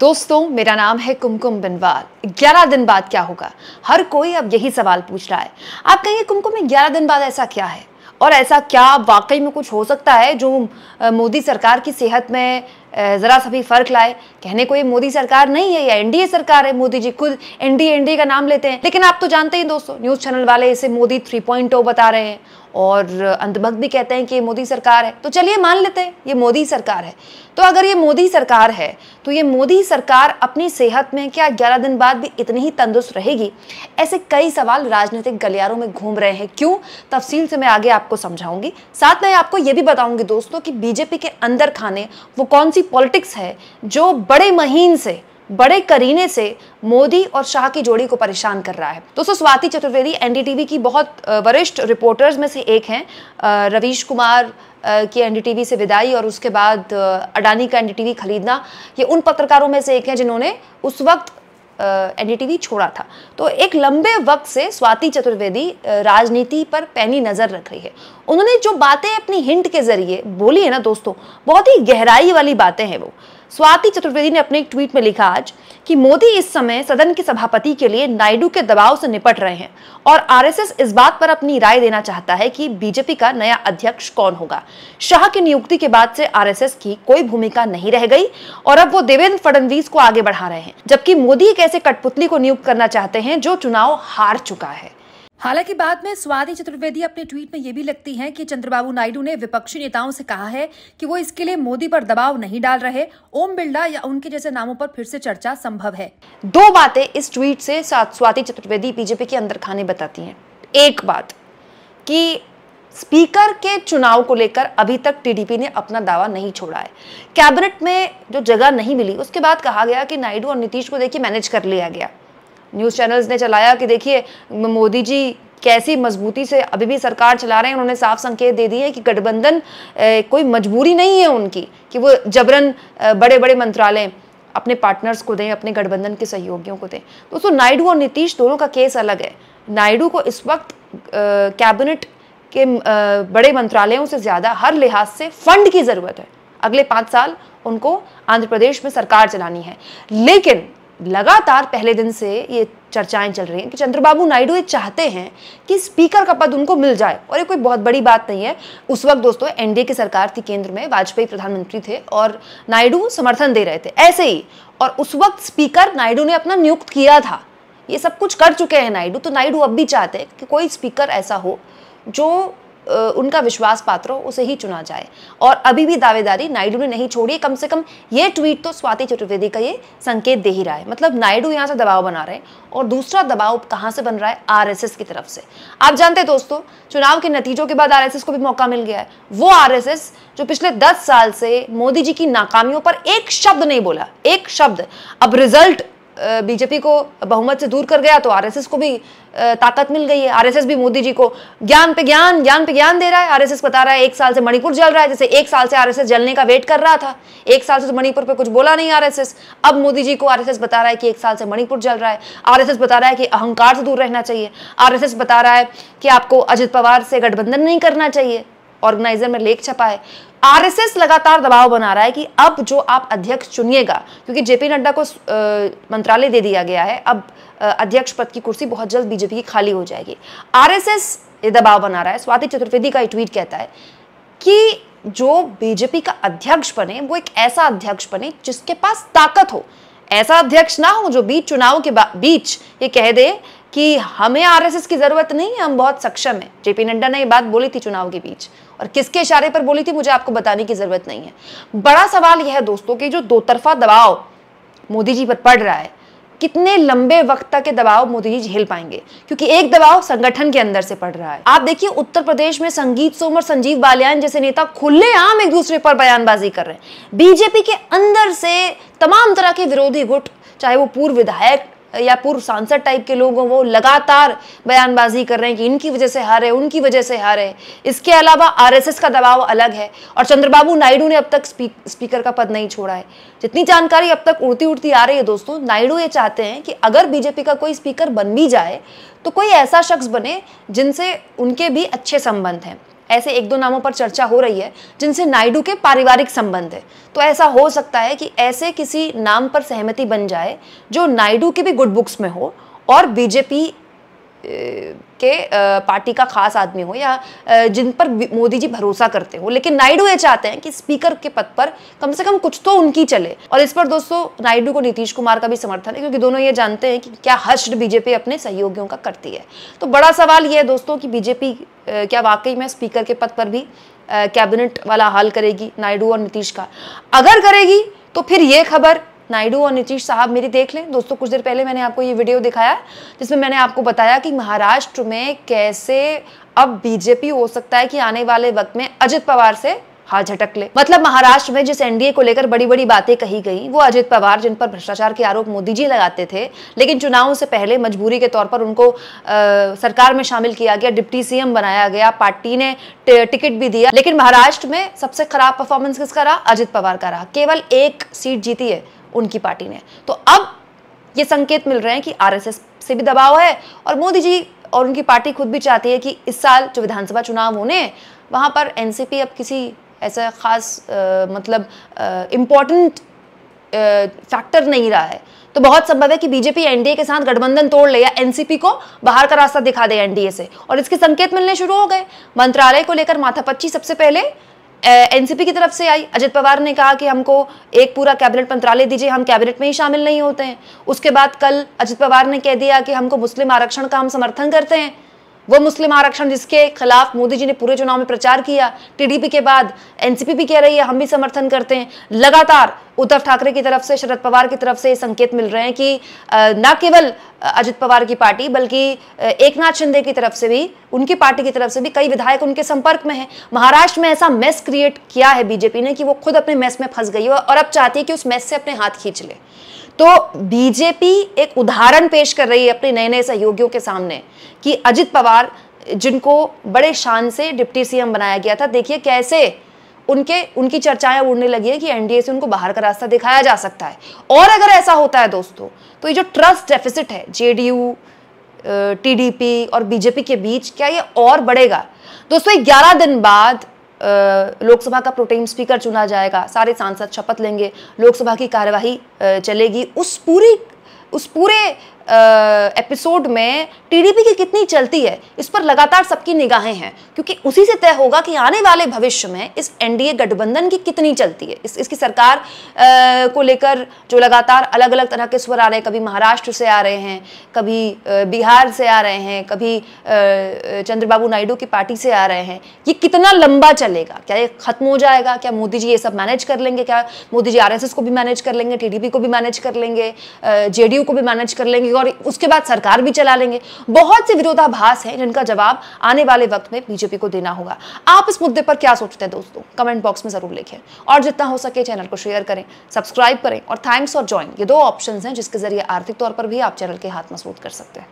दोस्तों, मेरा नाम है कुमकुम बिनवाल। 11 दिन बाद क्या होगा? हर कोई अब यही सवाल पूछ रहा है। आप कहेंगे कुमकुम में 11 दिन बाद ऐसा क्या है, और ऐसा क्या वाकई में कुछ हो सकता है जो मोदी सरकार की सेहत में जरा सा भी फर्क लाए? कहने को ये मोदी सरकार नहीं है, या एनडीए सरकार है। मोदी जी खुद एनडीए का नाम लेते हैं, लेकिन आप तो जानते ही दोस्तों, न्यूज चैनल वाले इसे मोदी 3.0 बता रहे हैं और अंधभक्त भी कहते हैं कि ये मोदी सरकार है। तो चलिए मान लेते हैं ये मोदी सरकार है। तो अगर ये मोदी सरकार है तो ये मोदी सरकार अपनी सेहत में क्या 11 दिन बाद भी इतनी ही तंदुरुस्त रहेगी? ऐसे कई सवाल राजनीतिक गलियारों में घूम रहे हैं। क्यों? तफसील से मैं आगे आपको समझाऊंगी। साथ में आपको ये भी बताऊंगी दोस्तों कि बीजेपी के अंदर खाने वो कौन सी पॉलिटिक्स है जो बड़े महीन से, बड़े करीने से मोदी और शाह की जोड़ी को परेशान कर रहा है। दोस्तों, स्वाति चतुर्वेदी एनडीटीवी की बहुत वरिष्ठ रिपोर्टर्स में से एक हैं। रवीश कुमार की एनडीटीवी से विदाई और उसके बाद अडानी का एनडीटीवी खरीदना, ये उन पत्रकारों में से एक हैं जिन्होंने उस वक्त एनडीटीवी छोड़ा था। तो एक लंबे वक्त से स्वाति चतुर्वेदी राजनीति पर पैनी नजर रख रही है। उन्होंने जो बातें अपनी हिंट के जरिए बोली है ना दोस्तों, बहुत ही गहराई वाली बातें हैं वो। स्वाति चतुर्वेदी ने अपने एक ट्वीट में लिखा आज कि मोदी इस समय सदन के सभापति के लिए नायडू के दबाव से निपट रहे हैं और आरएसएस इस बात पर अपनी राय देना चाहता है कि बीजेपी का नया अध्यक्ष कौन होगा। शाह की नियुक्ति के बाद से आरएसएस की कोई भूमिका नहीं रह गई और अब वो देवेंद्र फडणवीस को आगे बढ़ा रहे हैं, जबकि मोदी एक ऐसे कठपुतली को नियुक्त करना चाहते हैं जो चुनाव हार चुका है। हालांकि बाद में स्वाति चतुर्वेदी अपने ट्वीट में ये भी लिखती हैं कि चंद्रबाबू नायडू ने विपक्षी नेताओं से कहा है कि वो इसके लिए मोदी पर दबाव नहीं डाल रहे। ओम बिरला या उनके जैसे नामों पर फिर से चर्चा संभव है। दो बातें इस ट्वीट से स्वाति चतुर्वेदी बीजेपी के अंदर खाने बताती हैं। एक बात कि स्पीकर के चुनाव को लेकर अभी तक टीडीपी ने अपना दावा नहीं छोड़ा है। कैबिनेट में जो जगह नहीं मिली उसके बाद कहा गया कि नायडू और नीतीश को देखिए मैनेज कर लिया गया। न्यूज चैनल्स ने चलाया कि देखिए मोदी जी कैसी मजबूती से अभी भी सरकार चला रहे हैं। उन्होंने साफ संकेत दे दिए कि गठबंधन कोई मजबूरी नहीं है उनकी कि वो जबरन बड़े बड़े मंत्रालय अपने पार्टनर्स को दें, अपने गठबंधन के सहयोगियों को दें। दोस्तों, नायडू और नीतीश दोनों का केस अलग है। नायडू को इस वक्त कैबिनेट के बड़े मंत्रालयों से ज्यादा हर लिहाज से फंड की जरूरत है। अगले 5 साल उनको आंध्र प्रदेश में सरकार चलानी है। लेकिन लगातार पहले दिन से ये चर्चाएं चल रही हैं कि चंद्रबाबू नायडू ये चाहते हैं कि स्पीकर का पद उनको मिल जाए, और ये कोई बहुत बड़ी बात नहीं है। उस वक्त दोस्तों एनडीए की सरकार थी केंद्र में, वाजपेयी प्रधानमंत्री थे और नायडू समर्थन दे रहे थे ऐसे ही, और उस वक्त स्पीकर नायडू ने अपना नियुक्त किया था। ये सब कुछ कर चुके हैं नायडू, तो नायडू अब भी चाहते हैं कि कोई स्पीकर ऐसा हो जो उनका विश्वास पात्र हो, उसे ही चुना जाए। और अभी भी दावेदारी नायडू ने नहीं छोड़ी। कम से कम ये ट्वीट तो स्वाति चतुर्वेदी का ये संकेत दे ही रहा है। मतलब नायडू यहाँ से दबाव बना रहे हैं, और दूसरा दबाव कहाँ से बन रहा है? आरएसएस की तरफ से। आप जानते हैं दोस्तों, चुनाव के नतीजों के बाद आरएसएस को भी मौका मिल गया है। वो आरएसएस जो पिछले 10 साल से मोदी जी की नाकामियों पर एक शब्द नहीं बोला, एक शब्द। अब रिजल्ट बीजेपी को बहुमत से दूर कर गया तो आरएसएस को भी ताकत मिल गई है। आरएसएस भी मोदी जी को ज्ञान पे ज्ञान दे रहा है। आरएसएस बता रहा है 1 साल से मणिपुर जल रहा है, जैसे 1 साल से आरएसएस जलने का वेट कर रहा था। 1 साल से तो मणिपुर पे कुछ बोला नहीं आरएसएस। अब मोदी जी को आरएसएस बता रहा है कि 1 साल से मणिपुर जल रहा है। आरएसएस बता रहा है कि अहंकार से दूर रहना चाहिए। आरएसएस बता रहा है कि आपको अजित पवार से गठबंधन नहीं करना चाहिए। ऑर्गेनाइजर में लेख छपा है। आरएसएस लगातार दबाव बना रहा है कि अब जो आप अध्यक्ष चुनिएगा, क्योंकि जेपी नड्डा को मंत्रालय दे दिया गया है, अब अध्यक्ष पद की कुर्सी बहुत जल्द बीजेपी की खाली हो जाएगी। आरएसएस ये दबाव बना रहा है। स्वाति चतुर्वेदी का ट्वीट कहता है कि जो बीजेपी का अध्यक्ष बने वो एक ऐसा अध्यक्ष बने जिसके पास ताकत हो। ऐसा अध्यक्ष ना हो जो बीच चुनाव के बीच ये कह दे कि हमें आरएसएस की जरूरत नहीं है, हम बहुत सक्षम हैं। जेपी नड्डा ने ये बात बोली थी चुनाव के बीच, और किसके इशारे पर बोली थी मुझे आपको बताने की जरूरत नहीं है। बड़ा सवाल यह है दोस्तों कि जो 2 तरफा दबाव मोदी जी पर पड़ रहा है, कितने लंबे वक्त तक के दबाव मोदी जी झेल पाएंगे? क्योंकि एक दबाव संगठन के अंदर से पड़ रहा है। आप देखिए उत्तर प्रदेश में संगीत सोम और संजीव बालियान जैसे नेता खुलेआम एक दूसरे पर बयानबाजी कर रहे हैं। बीजेपी के अंदर से तमाम तरह के विरोधी गुट, चाहे वो पूर्व विधायक या पूर्व सांसद टाइप के लोग हों, वो लगातार बयानबाजी कर रहे हैं कि इनकी वजह से हारे, उनकी वजह से हारे। इसके अलावा आरएसएस का दबाव अलग है, और चंद्रबाबू नायडू ने अब तक स्पीकर का पद नहीं छोड़ा है। जितनी जानकारी अब तक उड़ती आ रही है दोस्तों, नायडू ये चाहते हैं कि अगर बीजेपी का कोई स्पीकर बन भी जाए तो कोई ऐसा शख्स बने जिनसे उनके भी अच्छे संबंध हैं। ऐसे एक दो नामों पर चर्चा हो रही है जिनसे नायडू के पारिवारिक संबंध है। तो ऐसा हो सकता है कि ऐसे किसी नाम पर सहमति बन जाए जो नायडू के भी गुड बुक्स में हो और बीजेपी के पार्टी का खास आदमी हो या जिन पर मोदी जी भरोसा करते हो। लेकिन नायडू ये चाहते हैं कि स्पीकर के पद पर कम से कम कुछ तो उनकी चले, और इस पर दोस्तों नायडू को नीतीश कुमार का भी समर्थन है, क्योंकि दोनों ये जानते हैं कि क्या हश्र बीजेपी अपने सहयोगियों का करती है। तो बड़ा सवाल ये है दोस्तों कि बीजेपी क्या वाकई में स्पीकर के पद पर भी कैबिनेट वाला हाल करेगी नायडू और नीतीश का। अगर करेगी तो फिर ये खबर नायडू और नीतीश साहब मेरी देख लें। दोस्तों कुछ देर पहले मैंने आपको ये वीडियो दिखाया जिसमें मैंने आपको बताया कि महाराष्ट्र में कैसे अब बीजेपी हो सकता है कि आने वाले वक्त में अजित पवार से हाथ झटक ले। मतलब महाराष्ट्र में जिस एनडीए को लेकर बड़ी बड़ी बातें कही गई वो अजित पवार, जिन पर भ्रष्टाचार के आरोप मोदी जी लगाते थे, लेकिन चुनाव से पहले मजबूरी के तौर पर उनको सरकार में शामिल किया गया, डिप्टी सीएम बनाया गया, पार्टी ने टिकट भी दिया, लेकिन महाराष्ट्र में सबसे खराब परफॉर्मेंस किसका रहा? अजित पवार का रहा। केवल 1 सीट जीती है उनकी पार्टी ने। तो अब ये संकेत मिल रहे हैं कि आरएसएस से भी दबाव है और मोदी जी और उनकी पार्टी खुद भी चाहती है कि इस साल जो विधानसभा चुनाव होने वहां पर एनसीपी अब किसी ऐसा खास मतलब इंपॉर्टेंट फैक्टर नहीं रहा है। तो बहुत संभव है कि बीजेपी एनडीए के साथ गठबंधन तोड़ ले या एनसीपी को बाहर का रास्ता दिखा दे एनडीए से, और इसके संकेत मिलने शुरू हो गए। मंत्रालय को लेकर माथापच्ची सबसे पहले एनसीपी की तरफ से आई। अजित पवार ने कहा कि हमको एक पूरा कैबिनेट मंत्रालय दीजिए, हम कैबिनेट में ही शामिल नहीं होते हैं। उसके बाद कल अजित पवार ने कह दिया कि हमको मुस्लिम आरक्षण का हम समर्थन करते हैं, वो मुस्लिम आरक्षण जिसके खिलाफ मोदी जी ने पूरे चुनाव में प्रचार किया। टीडीपी के बाद एनसीपी भी कह रही है हम भी समर्थन करते हैं। लगातार उद्धव ठाकरे की तरफ से, शरद पवार की तरफ से संकेत मिल रहे हैं कि न केवल अजित पवार की पार्टी बल्कि एकनाथ शिंदे की तरफ से भी, उनकी पार्टी की तरफ से भी कई विधायक उनके संपर्क में हैं। महाराष्ट्र में ऐसा मेस क्रिएट किया है बीजेपी ने कि वो खुद अपने मेस में फंस गई है और अब चाहती है कि उस मेस से अपने हाथ खींच ले। तो बीजेपी एक उदाहरण पेश कर रही है अपने नए नए सहयोगियों के सामने कि अजित पवार, जिनको बड़े शान से डिप्टी सीएम बनाया गया था, देखिए कैसे उनकी चर्चाएं उड़ने लगी है कि एनडीए से उनको बाहर का रास्ता दिखाया जा सकता है। और अगर ऐसा होता है दोस्तों तो ये जो ट्रस्ट डेफिसिट है जेडीयू, टीडीपी और बीजेपी के बीच, क्या ये और बढ़ेगा? दोस्तों 11 दिन बाद लोकसभा का प्रोटेम स्पीकर चुना जाएगा, सारे सांसद शपथ लेंगे, लोकसभा की कार्यवाही चलेगी। उस पूरे एपिसोड में टीडीपी की कितनी चलती है इस पर लगातार सबकी निगाहें हैं, क्योंकि उसी से तय होगा कि आने वाले भविष्य में इस एनडीए गठबंधन की कितनी चलती है। इसकी सरकार को लेकर जो लगातार अलग अलग तरह के स्वर आ रहे हैं, कभी महाराष्ट्र से आ रहे हैं, कभी बिहार से आ रहे हैं, कभी चंद्रबाबू नायडू की पार्टी से आ रहे हैं, ये कितना लंबा चलेगा? क्या ये खत्म हो जाएगा? क्या मोदी जी ये सब मैनेज कर लेंगे? क्या मोदी जी आरएसएस को भी मैनेज कर लेंगे, टीडीपी को भी मैनेज कर लेंगे, जेडीयू को भी मैनेज कर लेंगे और उसके बाद सरकार भी चला लेंगे? बहुत से विरोधाभास हैं जिनका जवाब आने वाले वक्त में बीजेपी को देना होगा। आप इस मुद्दे पर क्या सोचते हैं दोस्तों? कमेंट बॉक्स में जरूर लिखें और जितना हो सके चैनल को शेयर करें, सब्सक्राइब करें और थैंक्स फॉर ज्वाइन, ये 2 ऑप्शंस हैं जिसके जरिए आर्थिक तौर पर भी आप चैनल के हाथ मजबूत कर सकते हैं।